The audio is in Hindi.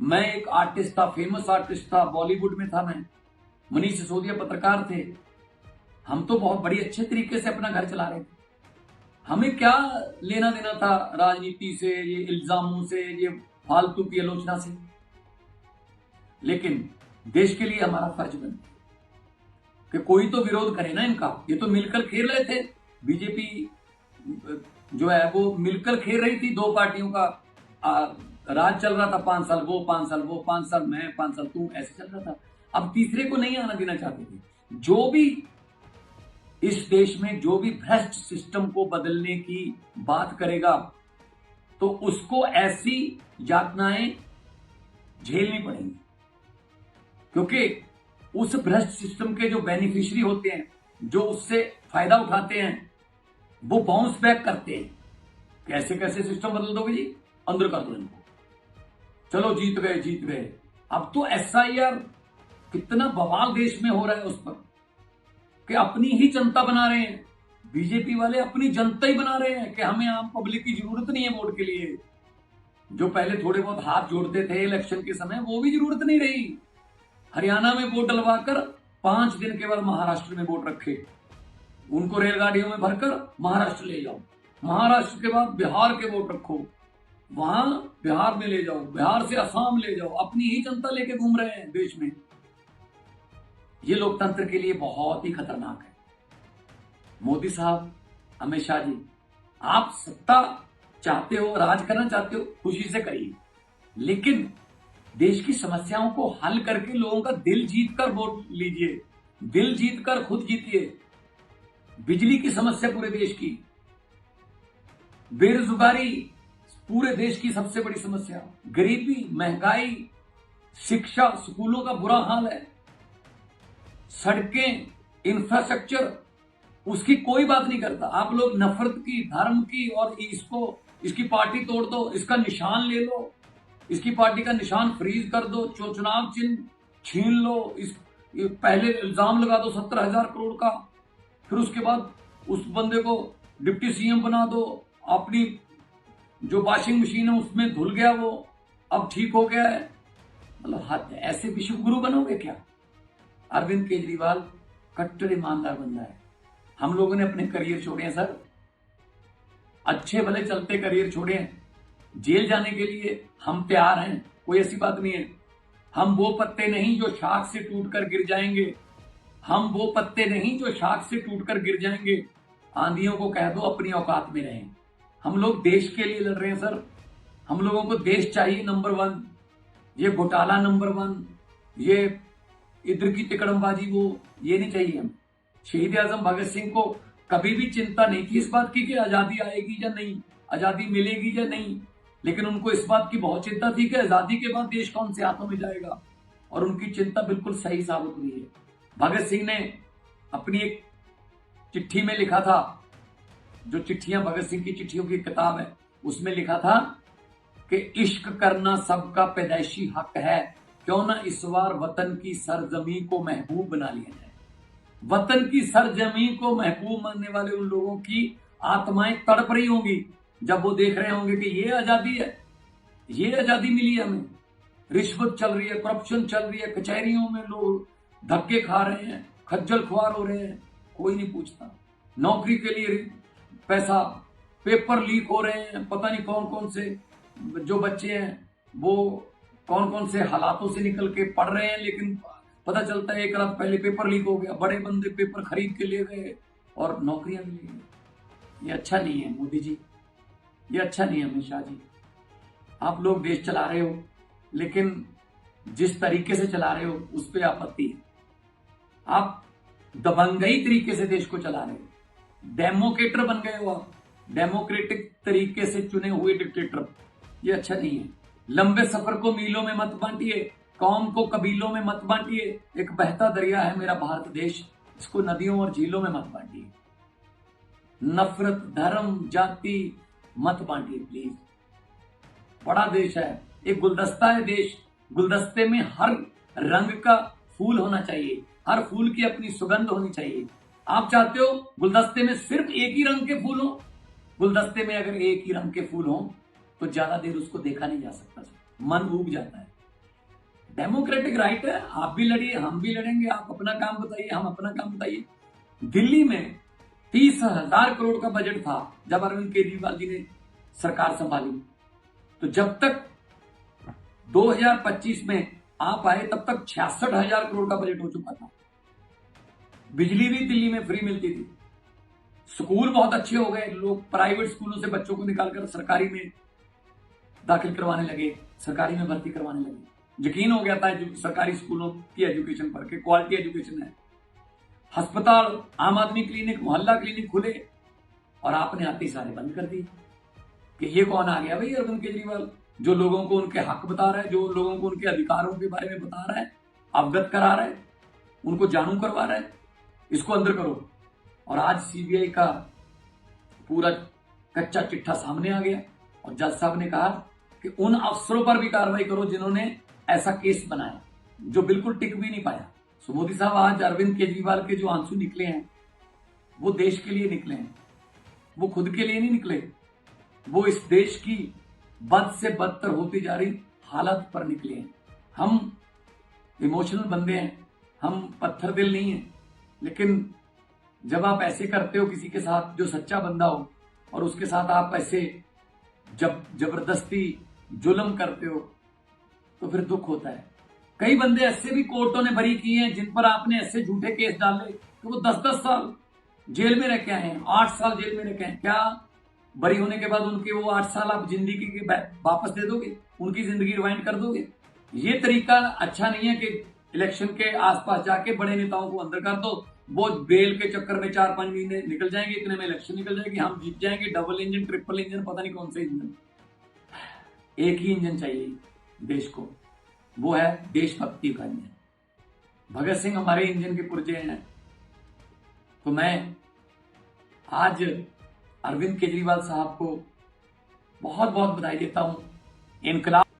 मैं एक आर्टिस्ट था, फेमस आर्टिस्ट था, बॉलीवुड में था मैं। मनीष सिसोदिया पत्रकार थे। हम तो बहुत बड़ी अच्छे तरीके से अपना घर चला रहे थे। हमें क्या लेना देना था राजनीति से, ये इल्जामों से, ये फालतू की आलोचना से। लेकिन देश के लिए हमारा फर्ज बनता है कि कोई तो विरोध करे ना इनका। ये तो मिलकर खेल रहे थे। बीजेपी जो है वो मिलकर खेल रही थी। दो पार्टियों का राज चल रहा था। 5 साल वो, 5 साल वो, 5 साल मैं, 5 साल तू, ऐसे चल रहा था। अब तीसरे को नहीं आना देना चाहते थे। जो भी इस देश में जो भी भ्रष्ट सिस्टम को बदलने की बात करेगा तो उसको ऐसी यातनाएं झेलनी पड़ेंगी, क्योंकि उस भ्रष्ट सिस्टम के जो बेनिफिशियरी होते हैं, जो उससे फायदा उठाते हैं, वो बाउंस बैक करते हैं। कैसे कैसे सिस्टम बदल दोगे जी? अंदर कर दो इनको, चलो जीत गए जीत गए। अब तो एसआईआर कितना बवाल देश में हो रहा है उस पर कि अपनी ही जनता बना रहे हैं। बीजेपी वाले अपनी जनता ही बना रहे हैं कि हमें आम पब्लिक की जरूरत नहीं है वोट के लिए। जो पहले थोड़े बहुत हाथ जोड़ते थे इलेक्शन के समय, वो भी जरूरत नहीं रही। हरियाणा में वोट डलवाकर 5 दिन के बाद महाराष्ट्र में वोट रखे, उनको रेलगाड़ियों में भरकर महाराष्ट्र ले जाओ। महाराष्ट्र के बाद बिहार के वोट रखो, वहां बिहार में ले जाओ, बिहार से असम ले जाओ। अपनी ही जनता लेके घूम रहे हैं देश में। ये लोकतंत्र के लिए बहुत ही खतरनाक है। मोदी साहब, अमित शाह जी, आप सत्ता चाहते हो, राज करना चाहते हो, खुशी से करिए, लेकिन देश की समस्याओं को हल करके लोगों का दिल जीत कर वोट लीजिए। दिल जीत कर खुद जीतिए। बिजली की समस्या पूरे देश की, बेरोजगारी पूरे देश की सबसे बड़ी समस्या, गरीबी, महंगाई, शिक्षा, स्कूलों का बुरा हाल है, सड़कें, इंफ्रास्ट्रक्चर, उसकी कोई बात नहीं करता। आप लोग नफरत की, धर्म की, और इसकी पार्टी तोड़ दो, इसका निशान ले लो, इसकी पार्टी का निशान फ्रीज कर दो, चुनाव चिन्ह छीन लो, पहले इल्जाम लगा दो 17,000 करोड़ का, फिर उसके बाद उस बंदे को डिप्टी सीएम बना दो। अपनी जो वॉशिंग मशीन है उसमें धुल गया वो, अब ठीक हो गया है। मतलब हद है। ऐसे विश्व गुरु बनोगे क्या? अरविंद केजरीवाल कट्टर ईमानदार बंदा है। हम लोगों ने अपने करियर छोड़े हैं सर, अच्छे भले चलते करियर छोड़े हैं। जेल जाने के लिए हम तैयार हैं, कोई ऐसी बात नहीं है। हम वो पत्ते नहीं जो शाख से टूटकर गिर जाएंगे। हम वो पत्ते नहीं जो शाख से टूटकर गिर जाएंगे। आंधियों को कह दो अपनी औकात में रहें। हम लोग देश के लिए लड़ रहे हैं सर। हम लोगों को देश चाहिए नंबर 1। ये घोटाला नंबर 1, ये इधर की तिकड़मबाजी, वो ये नहीं चाहिए हम। शहीद आजम भगत सिंह को कभी भी चिंता नहीं थी इस बात की कि आजादी आएगी या नहीं, आजादी मिलेगी या नहीं, लेकिन उनको इस बात की बहुत चिंता थी कि आजादी के बाद देश कौन से हाथों में जाएगा, और उनकी चिंता बिल्कुल सही साबित हुई है। भगत सिंह ने अपनी एक चिट्ठी में लिखा था, जो चिट्ठियां भगत सिंह की चिट्ठियों की किताब है, उसमें लिखा था कि इश्क करना सबका पैदाइशी हक है, क्यों ना इस बार वतन की सरजमी को महबूब बना लिया जाए। वतन की सरजमी को महबूब मानने वाले उन लोगों की आत्माएं तड़प रही होंगी जब वो देख रहे होंगे कि ये आजादी है, ये आजादी मिली है हमें। रिश्वत चल रही है, करप्शन चल रही है, कचहरियों में लोग धक्के खा रहे हैं, खज्जल खुआर हो रहे हैं, कोई नहीं पूछता। नौकरी के लिए पैसा, पेपर लीक हो रहे हैं, पता नहीं कौन कौन से जो बच्चे हैं वो कौन कौन से हालातों से निकल के पढ़ रहे हैं, लेकिन पता चलता है एक रात पहले पेपर लीक हो गया, बड़े बंदे पेपर खरीद के ले गए और नौकरियां मिली गई। ये अच्छा नहीं है मोदी जी, ये अच्छा नहीं है अमित शाह जी। आप लोग देश चला रहे हो, लेकिन जिस तरीके से चला रहे हो उस पर आपत्ति है। आप दबंगई तरीके से देश को चला रहे हो, डेमोक्रेटर बन गए हो आप, डेमोक्रेटिक तरीके से चुने हुए डिक्टेटर। ये अच्छा नहीं है। लंबे सफर को मीलों में मत बांटिए, कौम को कबीलों में मत बांटिए। एक बहता दरिया है मेरा भारत देश, इसको नदियों और झीलों में मत बांटिए। नफरत, धर्म, जाति मत बांटिए प्लीज। बड़ा देश है, एक गुलदस्ता है देश। गुलदस्ते में हर रंग का फूल होना चाहिए, हर फूल की अपनी सुगंध होनी चाहिए। आप चाहते हो गुलदस्ते में सिर्फ एक ही रंग के फूल हो? गुलदस्ते में अगर एक ही रंग के फूल हो तो ज्यादा देर उसको देखा नहीं जा सकता, मन ऊब जाता है। डेमोक्रेटिक राइट है, आप भी लड़िए, हम भी लड़ेंगे, आप अपना काम बताइए, हम अपना काम बताइए। दिल्ली में 30,000 करोड़ का बजट था जब अरविंद केजरीवाल जी ने सरकार संभाली। तो जब तक 2025 में आप आए तब तक 66,000 करोड़ का बजट हो चुका था। बिजली भी दिल्ली में फ्री मिलती थी, स्कूल बहुत अच्छे हो गए, लोग प्राइवेट स्कूलों से बच्चों को निकालकर सरकारी में दाखिल करवाने लगे, सरकारी में भर्ती करवाने लगे। यकीन हो गया था सरकारी स्कूलों की एजुकेशन पर कि क्वालिटी एजुकेशन है। अस्पताल, आम आदमी क्लिनिक, मोहल्ला क्लिनिक खुले और आपने आते ही सारे बंद कर दिए। कि ये कौन आ गया भाई, अरविंद केजरीवाल, जो लोगों को उनके हक बता रहा है, जो लोगों को उनके अधिकारों के बारे में बता रहा है, अवगत करा रहा है, उनको जानू करवा रहा है, इसको अंदर करो। और आज सीबीआई का पूरा कच्चा चिट्ठा सामने आ गया और जज साहब ने कहा कि उन अफसरों पर भी कार्रवाई करो जिन्होंने ऐसा केस बनाया, जो बिल्कुल टिक भी नहीं पाया। सो मोदी साहब, आज अरविंद केजरीवाल के जो आंसू निकले हैं वो देश के लिए निकले हैं, वो खुद के लिए नहीं निकले, वो इस देश की बद से बदतर होती जा रही हालत पर निकले हैं। हम इमोशनल बंदे हैं, हम पत्थर दिल नहीं है, लेकिन जब आप ऐसे करते हो किसी के साथ जो सच्चा बंदा हो और उसके साथ आप ऐसे जब जबरदस्ती जुल्म करते हो तो फिर दुख होता है। कई बंदे ऐसे भी कोर्टों ने बरी किए हैं जिन पर आपने ऐसे झूठे केस डाले कि वो 10-10 साल जेल में रह के आए हैं, 8 साल जेल में रह के आए। क्या बरी होने के बाद उनके वो 8 साल आप जिंदगी के वापस दे दोगे, उनकी जिंदगी रिवाइंड कर दोगे? ये तरीका अच्छा नहीं है कि इलेक्शन के आसपास जाके बड़े नेताओं को अंदर कर दो, वो बेल के चक्कर में 4-5 महीने निकल जाएंगे, इतने में इलेक्शन निकल जाएगी, हम जीत जाएंगे, डबल इंजन, ट्रिपल इंजन, पता नहीं कौन सा इंजन। एक ही इंजन चाहिए देश को, वो है देशभक्ति का इंजन। भगत सिंह हमारे इंजन के पुर्जे हैं। तो मैं आज अरविंद केजरीवाल साहब को बहुत बहुत बधाई देता हूं। इनकलाब